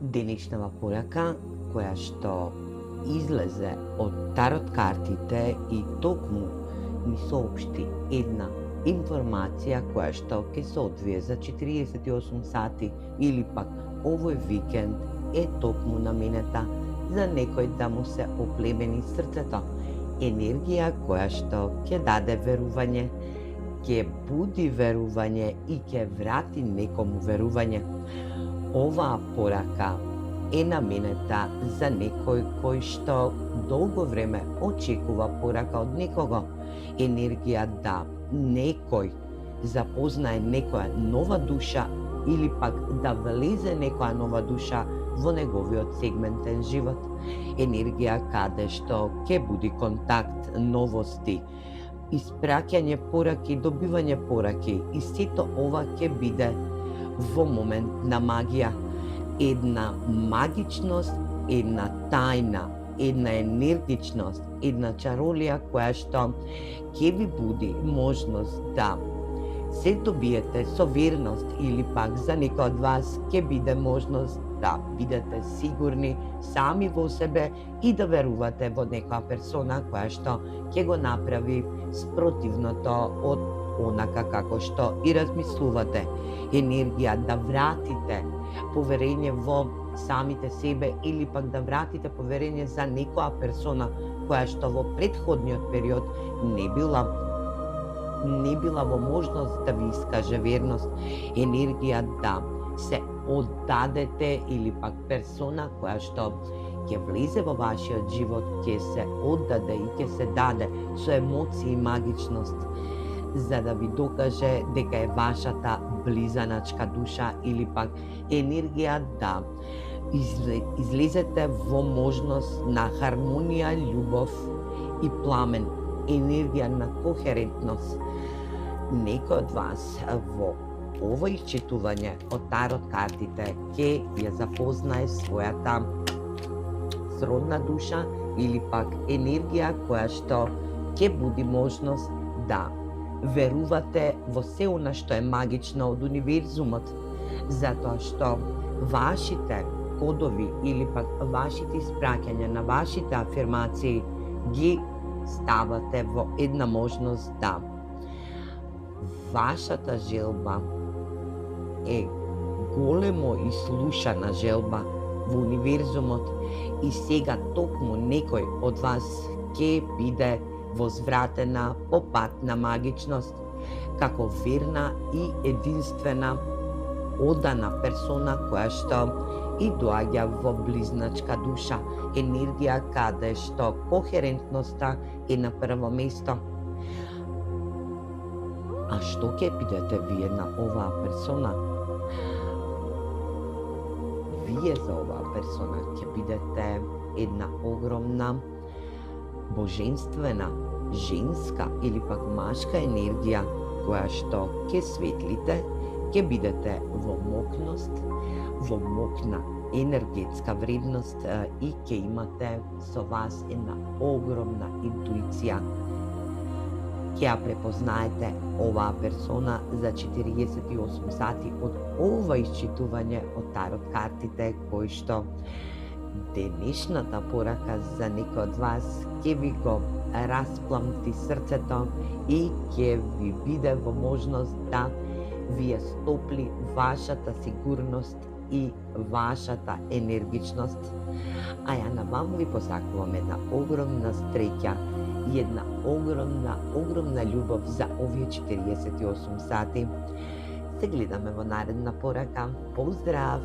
Денешнава порака која што излезе од тарот картите и токму ни соопшти една информација која што ќе се одвие за 48 сати или пак овој викенд е токму наменета за некој да му се оплемени срцето. Енергија која што ќе даде верување, ќе буди верување и ќе врати некому верување. Оваа порака е наменета за некој кој што долго време очекува порака од некого. Енергија да некој запознае некоја нова душа или пак да влезе некоја нова душа во неговиот сегментен живот. Енергија каде што ќе буди контакт, новости, испраќање пораки, добивање пораки и сето ова ќе биде во момент на магија. Една магичност, една тајна, една енергичност, една чаролија која што ќе ви буди можност да се добиете со верност или пак за некој од вас ќе биде можност да бидете сигурни сами во себе и да верувате во некоја персона која што ќе го направи спротивното од онака како што и размислувате. Енергија да вратите поверење во самите себе или пак да вратите поверење за некоја персона која што во претходниот период не била во можност да ви искаже верност. Енергија да се оддадете или пак персона која што ќе влезе во вашиот живот, ќе се оддаде и ќе се даде со емоции и магичност, за да ви докаже дека е вашата близаначка душа или пак енергија да излезете во можност на хармонија, љубов и пламен, енергија на кохерентност. Некој од вас во ово исчитување од тарот картите ќе ја запознае својата сродна душа или пак енергија која што ќе буди можност да верувате во се она што е магично од универзумот, затоа што вашите кодови или пак вашите испраќања на вашите афирмации ги ставате во една можност да вашата желба е големо и слушана желба во универзумот и сега токму некој од вас ќе биде возвратена по пат на магичност, како верна и единствена одана персона која што и доаѓа во близначка душа, енергија каде што кохерентноста е на прво место. А што ќе бидете вие на оваа персона? Вие за оваа персона ќе бидете една огромна божествена, женска или пак машка енергија која што ќе светлите, ќе бидете во мокност, во мокна енергетска вредност и ќе имате со вас една огромна интуиција. Ќе ја препознаете оваа персона за 48 сати од ова исчитување од тарот картите, кој што денешната порака за некој од вас ќе ви го распламти срцето и ќе ви биде во можност да ви ја стопли вашата сигурност и вашата енергичност. А ја на вам ви посакувам една огромна среќа и една огромна љубов за овие 48 сати. Се гледаме во наредна порака. Поздрав!